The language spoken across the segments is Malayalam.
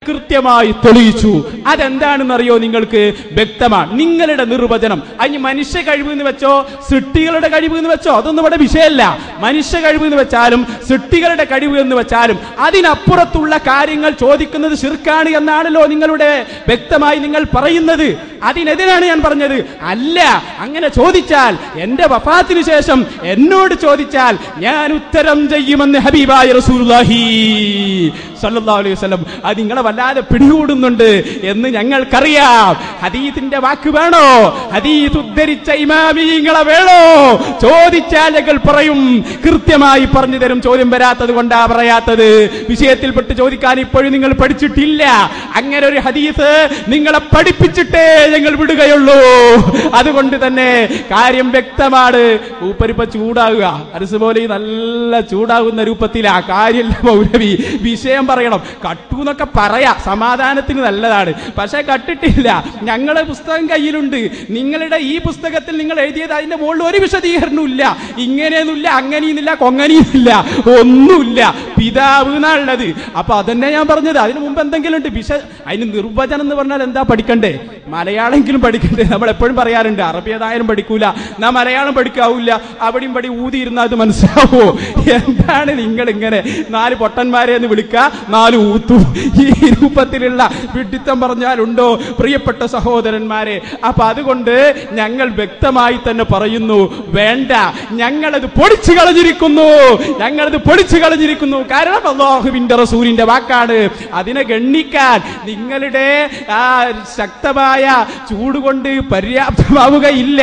കൃത്യമായി തെളിയിച്ചു. അതെന്താണെന്നറിയോ? നിങ്ങൾക്ക് വ്യക്തമാണ്. നിങ്ങളുടെ നിർവചനം അതിന് മനുഷ്യ കഴിവ് എന്ന് വെച്ചോ സൃഷ്ടികളുടെ കഴിവ് എന്ന് വെച്ചോ അതൊന്നും ഇവിടെ വിഷയമല്ല. മനുഷ്യ കഴിവ് എന്ന് വെച്ചാലും സൃഷ്ടികളുടെ കഴിവ് എന്ന് വെച്ചാലും അതിനപ്പുറത്തുള്ള കാര്യങ്ങൾ ചോദിക്കുന്നത് ശിർക്കാണ് എന്നാണല്ലോ നിങ്ങളുടെ വ്യക്തമായി നിങ്ങൾ പറയുന്നത്. അതിനെതിരാണ് ഞാൻ പറഞ്ഞത്. അല്ല, അങ്ങനെ ചോദിച്ചാൽ എന്റെ വഫാത്തിന് ശേഷം എന്നോട് ചോദിച്ചാൽ ഞാൻ ഉത്തരം ചെയ്യുമെന്ന് ഹബീബായ റസൂലുള്ളാഹി സ്വല്ലല്ലാഹു അലൈഹി വസല്ലം. അത് നിങ്ങളെ വല്ലാതെ പിടികൂടുന്നുണ്ട് എന്ന് ഞങ്ങൾക്കറിയാം. ഹദീസിന്റെ വാക്ക് വേണോ? ഹദീസ് ഉദ്ധരിച്ച ഇമാമിങ്ങളെ വേണോ? ചോദിച്ചാൽ ഞങ്ങൾ പറയും, കൃത്യമായി പറഞ്ഞു തരും. ചോദ്യം വരാത്തത് കൊണ്ടാ പറയാത്തത്. വിഷയത്തിൽപ്പെട്ട് ചോദിക്കാൻ ഇപ്പോഴും നിങ്ങൾ പഠിച്ചിട്ടില്ല. അങ്ങനെ ഒരു ഹദീസ് നിങ്ങളെ പഠിപ്പിച്ചിട്ടേ ഞങ്ങൾ വിടുകയുള്ളൂ. അതുകൊണ്ട് തന്നെ കാര്യം വ്യക്തമാണ്. ഊപ്പരിപ്പ ചൂടാകുക അരസ് പോലെ നല്ല ചൂടാകുന്ന രൂപത്തിലാ കാര്യമില്ല മൗലവി. വിഷയം പറയണം. കട്ടു എന്നൊക്കെ പറയാ, സമാധാനത്തിന് നല്ലതാണ്. പക്ഷെ കട്ടിട്ടില്ല. ഞങ്ങളെ പുസ്തകം കയ്യിലുണ്ട്. നിങ്ങളുടെ ഈ പുസ്തകത്തിൽ നിങ്ങൾ എഴുതിയത് അതിന്റെ മുകളിൽ ഒരു വിശദീകരണവും ഇല്ല. ഇങ്ങനെയൊന്നുമില്ല, അങ്ങനെയൊന്നുമില്ല, കൊങ്ങനെയൊന്നുമില്ല, ഒന്നുമില്ല. പിതാവ് എന്നുള്ളത്. അപ്പൊ അതന്നെ ഞാൻ പറഞ്ഞത്. അതിന് മുമ്പ് എന്തെങ്കിലും ഉണ്ട്? അതിന് നിർവചനം എന്ന് പറഞ്ഞാൽ എന്താ പഠിക്കണ്ടേ? മലയാളമെങ്കിലും പഠിക്കണ്ടേ? നമ്മൾ എപ്പോഴും പറയാറുണ്ട് അറബി ഏതായാലും പഠിക്കൂല, നാ മലയാളം പഠിക്കാവൂല. അവിടെയും പടി ഊതിയിരുന്ന അത് മനസ്സിലാവോ? എന്താണ് നിങ്ങൾ ഇങ്ങനെ 4 പൊട്ടന്മാരെ എന്ന് വിളിക്കുക, 4 ഊത്തു, ഈ രൂപത്തിലുള്ള വിഡ്ഢിത്തം പറഞ്ഞാലുണ്ടോ പ്രിയപ്പെട്ട സഹോദരന്മാരെ? അപ്പൊ അതുകൊണ്ട് ഞങ്ങൾ വ്യക്തമായി തന്നെ പറയുന്നു, വേണ്ട, ഞങ്ങളത് പൊളിച്ചു കളഞ്ഞിരിക്കുന്നു. ഞങ്ങളത് പൊളിച്ചു കളഞ്ഞിരിക്കുന്നു. കാരണം അല്ലാഹുവിന്റെ റസൂലിന്റെ വാക്കാണ്. അതിനെ ഗണ്ണിക്കാൻ നിങ്ങളുടെ ആ ശക്തമായ ചൂടുകൊണ്ട് പര്യാപ്തമാവുകയില്ല.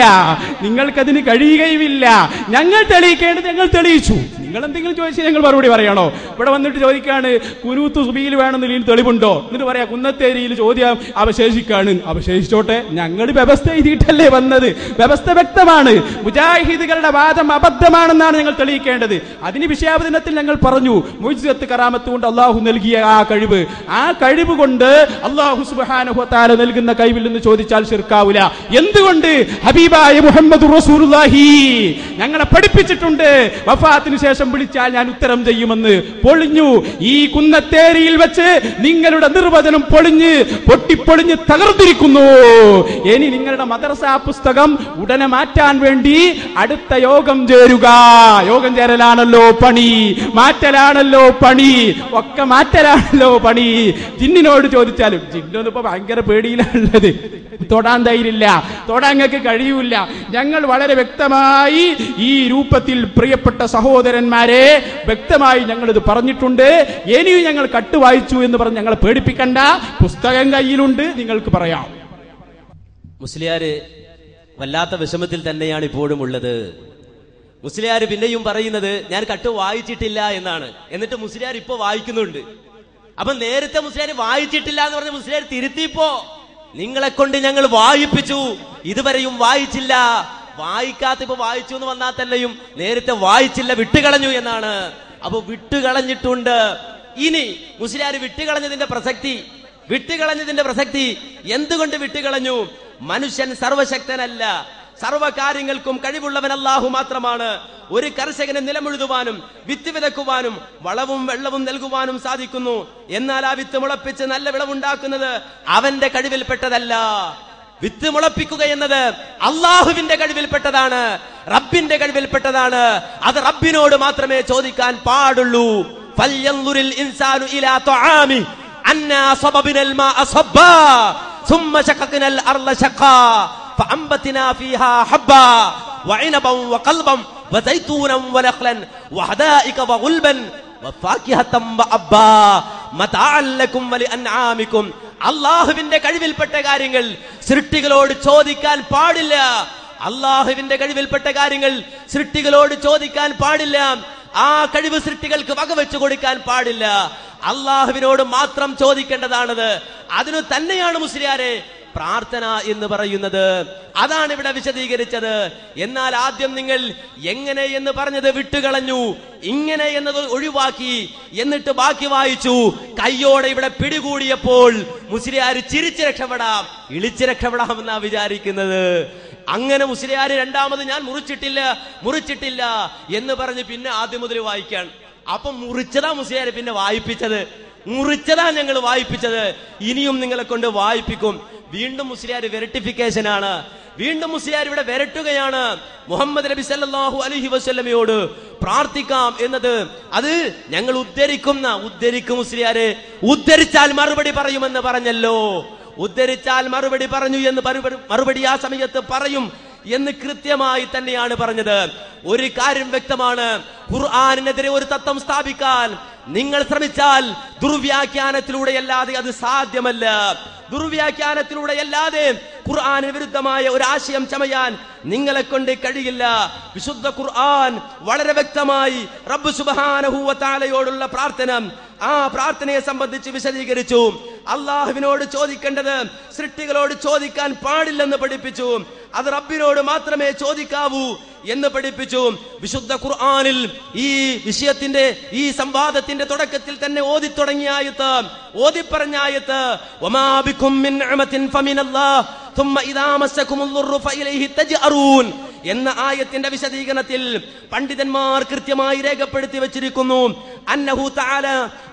നിങ്ങൾക്കതിന് കഴിയുകയുമില്ല. ഞങ്ങൾ തെളിയിക്കേണ്ടത് ഞങ്ങൾ തെളിയിച്ചു. നിങ്ങൾ എന്തെങ്കിലും ചോദിച്ചാൽ ഞങ്ങൾ മറുപടി പറയണോ? ഇവിടെ വന്നിട്ട് ചോദിക്കാണ് കുനൂത്ത് സുബീൽ വേണമെന്നതിൽ തെളിവുണ്ടോ? എന്നിട്ട് പറയാ കുന്നത്തേരിയിൽ ചോദ്യം അവശേഷിക്കാണ്. അവശേഷിച്ചോട്ടെ, ഞങ്ങൾ വ്യവസ്ഥ എഴുതിയിട്ടല്ലേ വന്നത്. വ്യവസ്ഥ വ്യക്തമാണ്. മുജാഹിദുകളുടെ വാദം അബദ്ധമാണെന്നാണ് ഞങ്ങൾ തെളിയിക്കേണ്ടത്. അതിന് വിഷയാവതരണത്തിൽ ഞങ്ങൾ പറഞ്ഞു, മുഅ്ജിസത്ത് കറാമത്ത് കൊണ്ട് അള്ളാഹു നൽകിയ ആ കഴിവ് കൊണ്ട് അള്ളാഹു സുബ്ഹാനഹു വ തആല നൽകുന്ന കഴിവിൽ നിന്ന് ചോദിച്ചാൽ ശിർക്കാവൂല. എന്തുകൊണ്ട്? ഹബീബായ മുഹമ്മദ് റസൂലുള്ളാഹി ഞങ്ങളെ പഠിപ്പിച്ചിട്ടുണ്ട്. വഫാത്തിന് ശേഷം വിളിച്ചാൽ ഞാൻ ഉത്തരം ചെയ്യുമെന്ന്. പൊളിഞ്ഞു. ഈ കുന്നത്തേരിയിൽ വെച്ച് നിങ്ങളുടെ നിർവചനം പൊട്ടിപ്പൊളിഞ്ഞ് തകർന്നിരിക്കുന്നു. ഇനി നിങ്ങളുടെ മദ്രസാ പുസ്തകം ഉടനെ മാറ്റാൻ വേണ്ടി അടുത്ത യോഗം ചേരുക. യോഗം ചേരലാണല്ലോ പണി, മാറ്റലാണല്ലോ പണി, ഒക്കെ മാറ്റലാണല്ലോ പണി. ജിന്നിനോട് ചോദിച്ചാലും ജിന്നൊന്നും ഇപ്പൊ ഭയങ്കര പേടിയിലാണുള്ളത്. തൊടാൻ ധൈര്യമില്ല, തൊടാൻ ഞങ്ങൾക്ക് കഴിയൂല. ഞങ്ങൾ വളരെ വ്യക്തമായി ഈ രൂപത്തിൽ പ്രിയപ്പെട്ട സഹോദരന്മാരെ വ്യക്തമായി ഞങ്ങൾ ഇത് പറഞ്ഞിട്ടുണ്ട്. ഇനിയും ഞങ്ങൾ കട്ടുവായിച്ചു എന്ന് പറഞ്ഞ് ഞങ്ങളെ പേടിപ്പിക്കണ്ട. പുസ്തകം കയ്യിലുണ്ട്, നിങ്ങൾക്ക് പറയാം. മുസ്ലിയാര് വല്ലാത്ത വിഷമത്തിൽ തന്നെയാണ് ഇപ്പോഴും ഉള്ളത്. മുസ്ലിയാര് പിന്നെയും പറയുന്നത് ഞാൻ കട്ട് വായിച്ചിട്ടില്ല എന്നാണ്. എന്നിട്ട് മുസ്ലിയാർ ഇപ്പൊ വായിക്കുന്നുണ്ട്. അപ്പൊ നേരത്തെ മുസ്ലിയാർ വായിച്ചിട്ടില്ല എന്ന് പറഞ്ഞ മുസ്ലിയാർ തിരുത്തിപ്പോ നിങ്ങളെ കൊണ്ട് ഞങ്ങൾ വായിപ്പിച്ചു, ഇതുവരെയും വായിച്ചില്ല. വായിക്കാത്ത ഇപ്പൊ വായിച്ചു എന്ന് വന്നാൽ തന്നെയും നേരത്തെ വായിച്ചില്ല, വിട്ടുകളഞ്ഞു എന്നാണ്. അപ്പൊ വിട്ടുകളഞ്ഞിട്ടുണ്ട്. ഇനി മുസ്ലിയാർ വിട്ടുകളഞ്ഞതിന്റെ പ്രസക്തി എന്തുകൊണ്ട് വിട്ടുകളഞ്ഞു? മനുഷ്യൻ സർവശക്തനല്ല, സർവകാര്യങ്ങൾക്കും കഴിവുള്ളവൻ അല്ലാഹു മാത്രമാണ്. ഒരു കർഷകന് നിലമുഴുതുവാനും വിത്ത് വിതക്കുവാനും വളവും വെള്ളവും നൽകുവാനും സാധിക്കുന്നു. എന്നാൽ ആ വിത്ത് മുളപ്പിച്ച് നല്ല വിളവുണ്ടാക്കുന്നത് അവന്റെ കഴിവിൽപ്പെട്ടതല്ല. വിത്ത് മുളപ്പിക്കുക എന്നത് അള്ളാഹുവിന്റെ കഴിവിൽപ്പെട്ടതാണ്, റബ്ബിന്റെ കഴിവിൽപ്പെട്ടതാണ്. അത് റബ്ബിനോട് മാത്രമേ ചോദിക്കാൻ പാടുള്ളൂ. ഫൽയൻദുറിൽ ഇൻസാനു ഇലാ തആമി അന്നാ സബബിനൽ മാഅ സബ്ബാ ثم شققنا الارض شقا فانبتنا فيها حبا وعنبا وقلبا وزيتونا ونخلا وحدائق وغلبا وفاكهة وأبا متاعا لكم ولأنعامكم. അള്ളാഹുവിന്റെ കഴിവിൽപ്പെട്ട കാര്യങ്ങൾ സൃഷ്ടികളോട് ചോദിക്കാൻ പാടില്ല. അള്ളാഹുവിന്റെ കഴിവിൽപ്പെട്ട കാര്യങ്ങൾ സൃഷ്ടികളോട് ചോദിക്കാൻ പാടില്ല. ആ കഴിവ് സൃഷ്ടികൾക്ക് വകവെച്ചു കൊടുക്കാൻ പാടില്ല. അള്ളാഹുവിനോട് മാത്രം ചോദിക്കേണ്ടതാണത്. അതിനു തന്നെയാണ് മുസ്ലിയാരെ പ്രാർത്ഥന എന്ന് പറയുന്നത്. അതാണ് ഇവിടെ വിശദീകരിച്ചത്. എന്നാൽ ആദ്യം നിങ്ങൾ എങ്ങനെ എന്ന് പറഞ്ഞത് വിട്ടുകളഞ്ഞു, ഇങ്ങനെ എന്നത് ഒഴിവാക്കി, എന്നിട്ട് ബാക്കി വായിച്ചു. കയ്യോടെ ഇവിടെ പിടികൂടിയപ്പോൾ മുസ്ലിയാർ ചിരിച്ച് രക്ഷപ്പെടാം, ഇളിച്ച് രക്ഷപ്പെടാം എന്നാ വിചാരിക്കുന്നത്. അങ്ങനെ മുസ്ലിയാർ രണ്ടാമത് ഞാൻ മുറിച്ചിട്ടില്ല എന്ന് പറഞ്ഞ് പിന്നെ ആദ്യം മുതൽ വായിക്കാൻ. അപ്പൊ മുറിച്ചതാ മുസ്ലിയാർ പിന്നെ വായിപ്പിച്ചത്. മുറിച്ചതാ ഞങ്ങൾ വായിപ്പിച്ചത്, ഇനിയും നിങ്ങളെ കൊണ്ട് വായിപ്പിക്കും. വീണ്ടും മുസ്ലിയാർ വെരിറ്റിഫിക്കേഷൻ ആണ്. വീണ്ടും മുസ്ലിയാർ ഇവിടെ വരട്ടുകയാണ്. മുഹമ്മദ് നബി സല്ലല്ലാഹു അലൈഹി വസല്ലമയോട് പ്രാർത്ഥിക്കാം എന്നത് അത് ഞങ്ങൾ ഉദ്ധരിക്കും മുസ്ലിയാരെ. ഉദ്ധരിച്ചാൽ മറുപടി പറയുമെന്ന് പറഞ്ഞല്ലോ. ഉദ്ധരിച്ചാൽ മറുപടി പറഞ്ഞു എന്ന് മറുപടി ആ സമയത്ത് പറയും എന്ന് കൃത്യമായി തന്നെയാണ് പറഞ്ഞത്. ഒരു കാര്യം വ്യക്തമാണ്, ഖുർആനിനെതിരെ ഒരു തത്വം സ്ഥാപിക്കാൻ നിങ്ങൾ ശ്രമിച്ചാൽ ദുർവ്യാഖ്യാനത്തിലൂടെയല്ലാതെ അത് സാധ്യമല്ല. ദുർവ്യാഖ്യാനത്തിലൂടെയല്ലാതെ ഖുർആനിന് വിരുദ്ധമായ ഒരു ആശയം ചമയാൻ നിങ്ങളെ കൊണ്ട് കഴിയില്ല. വിശുദ്ധ ഖുർആൻ വളരെ വ്യക്തമായി റബ്ബ് സുബ്ഹാനഹു വ തആലയോടുള്ള പ്രാർത്ഥന, ആ പ്രാർത്ഥനയെ സംബന്ധിച്ച് വിശദീകരിച്ചു. അള്ളാഹുവിനോട് ചോദിക്കേണ്ടത് സൃഷ്ടികളോട് ചോദിക്കാൻ പാടില്ലെന്ന് പഠിപ്പിച്ചു. അത് റബ്ബിനോട് മാത്രമേ ചോദിക്കാവൂ എന്ന് പഠിപ്പിച്ചു. വിശുദ്ധ ഖുർആനിൽ ഈ വിഷയത്തിന്റെ ഈ സംവാദത്തിന്റെ തുടക്കത്തിൽ തന്നെ ഓതിപ്പറഞ്ഞായത്ത് വമാ ബികും മിൻ നിഅമത്തിൻ ഫമിനല്ലാഹ് ثم إذا مسكم الضر فإليه تجأرون എന്ന ആയത്തിന്റെ വിശദീകരണത്തിൽ പണ്ഡിതന്മാർ കൃത്യമായി രേഖപ്പെടുത്തി വെച്ചിരിക്കുന്നു. അന്നഹു തആല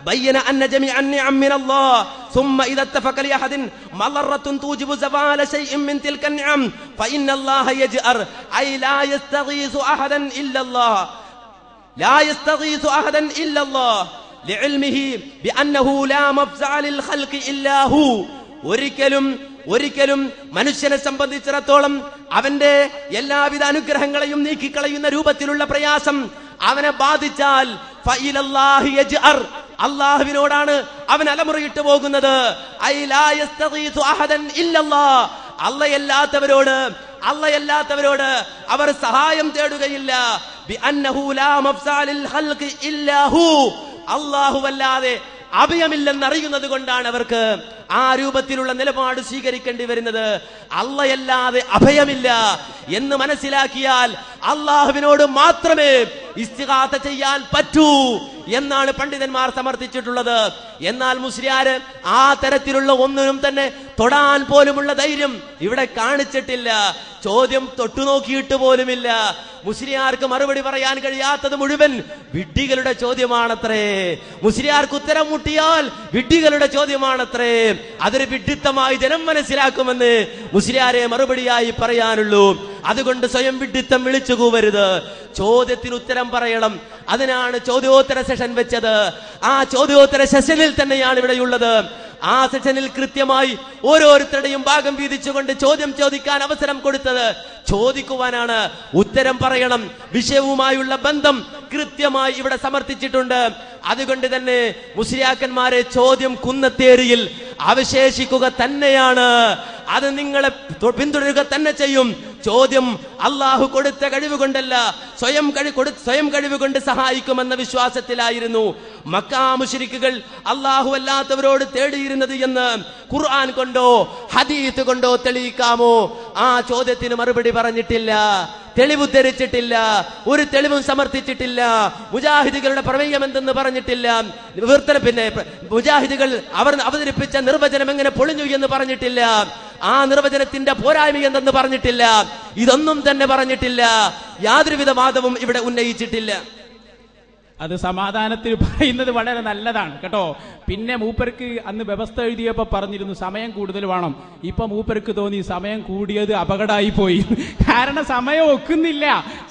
ബയ്യന അന്ന ജമീഅൻ നിഅം മിനല്ലാഹ് ثم إذا اتفق لأحد مضرة توجب زوال شيء من تلك النعم فإن الله يجأر أي لا يستغيث أحدا إلا الله لعلمه بأنه لا مفزع للخلق إلا هو. ഒരിക്കലും മനുഷ്യനെ സംബന്ധിച്ചിടത്തോളം അവന്റെ എല്ലാവിധ അനുഗ്രഹങ്ങളെയും നീക്കിക്കളയുന്ന രൂപത്തിലുള്ള പ്രയാസം അവനെ ബാധിച്ചാൽ ഫഇലല്ലാഹി യജ്അർ, അല്ലാഹുവിനോടാണ് അവൻ അലമുറയിട്ട് പോകുന്നത്. ഐ ലാ യസ്തഗീസു അഹദൻ ഇല്ലല്ലാഹ്, അല്ലാഹുവല്ലാത്തവരോട് അവർ സഹായം തേടുകയില്ല. ബിഅന്നഹു ലാ മഫ്സാ ലിൽ ഖൽഖി ഇല്ലാ ഹു, അല്ലാഹുവല്ലാതെ അഭയമില്ലെന്നറിയുന്നത് കൊണ്ടാണ് അവർക്ക് ആ രൂപത്തിലുള്ള നിലപാട് സ്വീകരിക്കേണ്ടി വരുന്നത്. അല്ലാഹുവല്ലാതെ അഭയമില്ല എന്ന് മനസ്സിലാക്കിയാൽ അള്ളാഹുവിനോട് മാത്രമേ ഇസ്തിഗാസ ചെയ്യാൻ പറ്റൂ എന്നാണ് പണ്ഡിതന്മാർ സമർത്ഥിച്ചിട്ടുള്ളത്. എന്നാൽ മുസ്ലിയാര് ആ തരത്തിലുള്ള ഒന്നിനും തന്നെ തൊടാൻ പോലുമുള്ള ധൈര്യം ഇവിടെ കാണിച്ചിട്ടില്ല. ചോദ്യം തൊട്ടുനോക്കിയിട്ട് പോലുമില്ല. മുസ്ലിയാർക്ക് മറുപടി പറയാൻ കഴിയാത്തത് മുഴുവൻ വിഡ്ഢികളുടെ ചോദ്യമാണത്രേ. മുസ്ലിയാർക്ക് ഉത്തരം മുട്ടിയാൽ വിഡ്ഢികളുടെ ചോദ്യമാണത്രേ. അതൊരു വിഡ്ഢിത്തമായി ജനം മനസ്സിലാക്കുമെന്ന് മുസ്ലിയാരെ മറുപടിയായി പറയാനുള്ളൂ. അതുകൊണ്ട് സ്വയം വിഡ്ഢിത്തം വിളിച്ചു കൂവരുത്. ചോദ്യത്തിന് ഉത്തരം പറയണം. അതിനാണ് ചോദ്യോത്തര സെഷൻ വെച്ചത്. ആ ചോദ്യോത്തര സെഷനിൽ തന്നെയാണ് ഇവിടെയുള്ളത്. ആ സെഷനിൽ കൃത്യമായി ഓരോരുത്തരുടെയും ഭാഗം വീതിച്ചുകൊണ്ട് ചോദ്യം ചോദിക്കാൻ അവസരം കൊടുത്തത് ചോദിക്കുവാനാണ്. ഉത്തരം പറയണം. വിഷയവുമായുള്ള ബന്ധം കൃത്യമായി ഇവിടെ സമർത്ഥിച്ചിട്ടുണ്ട്. അതുകൊണ്ട് തന്നെ മുസ്ലിയാക്കന്മാരെ ചോദ്യം കുന്നത്തേരിയിൽ അവശേഷിക്കുക തന്നെയാണ്. അത് നിങ്ങളെ പിന്തുടരുക തന്നെ ചെയ്യും. ചോദ്യം അള്ളാഹു കൊടുത്ത കഴിവ് കൊണ്ടല്ല, സ്വയം കഴിവ് കൊണ്ട് സഹായിക്കുമെന്ന വിശ്വാസത്തിലായിരുന്നു മക്കാ മുശ്രിക്കുകൾ അള്ളാഹു അല്ലാത്തവരോട് തേടിയിരുന്നത് എന്ന് ഖുർആൻ കൊണ്ടോ ഹദീസ് കൊണ്ടോ തെളിയിക്കാമോ? ആ ചോദ്യത്തിന് മറുപടി പറഞ്ഞിട്ടില്ല, തെളിവുദ്ധരിച്ചിട്ടില്ല, ഒരു തെളിവും സമർത്ഥിച്ചിട്ടില്ല. മുജാഹിദുകളുടെ പ്രമേയം എന്തെന്ന് പറഞ്ഞിട്ടില്ല. പിന്നെ മുജാഹിദുകൾ അവർ അവതരിപ്പിച്ച നിർവചനം എങ്ങനെ പൊളിഞ്ഞു എന്ന് പറഞ്ഞിട്ടില്ല. ആ നിർവചനത്തിന്റെ പോരായ്മ എന്തെന്ന് പറഞ്ഞിട്ടില്ല. ഇതൊന്നും തന്നെ പറഞ്ഞിട്ടില്ല. യാതൊരുവിധ വാദവും ഇവിടെ ഉന്നയിച്ചിട്ടില്ല. അത് സമാധാനത്തിൽ പറയുന്നത് വളരെ നല്ലതാണ് കേട്ടോ. പിന്നെ മൂപ്പർക്ക് അന്ന് വ്യവസ്ഥ എഴുതിയപ്പോ പറഞ്ഞിരുന്നു സമയം കൂടുതൽ വേണം. ഇപ്പൊ മൂപ്പർക്ക് തോന്നി സമയം കൂടിയത് അപകടമായി പോയി. കാരണം സമയം ഒക്കുന്നില്ല.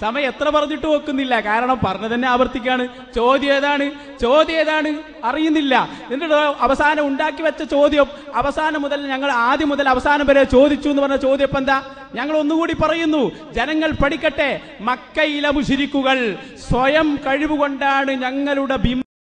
സമയം എത്ര പറഞ്ഞിട്ടും ഒക്കുന്നില്ല. കാരണം പറഞ്ഞു തന്നെ ആവർത്തിക്കാണ്. ചോദ്യം ഏതാണ് അറിയുന്നില്ല. എന്നിട്ട് അവസാനം ഉണ്ടാക്കി വെച്ച ചോദ്യം അവസാനം മുതൽ ഞങ്ങൾ ആദ്യം മുതൽ അവസാനം വരെ ചോദിച്ചു എന്ന് പറഞ്ഞ ചോദ്യം ഇപ്പൊ എന്താ? ഞങ്ങൾ ഒന്നുകൂടി പറയുന്നു, ജനങ്ങൾ പഠിക്കട്ടെ. മക്കയിലെ മുശ്രിക്കുകൾ സ്വയം കഴിവുകൊണ്ടാണ് ഞങ്ങളുടെ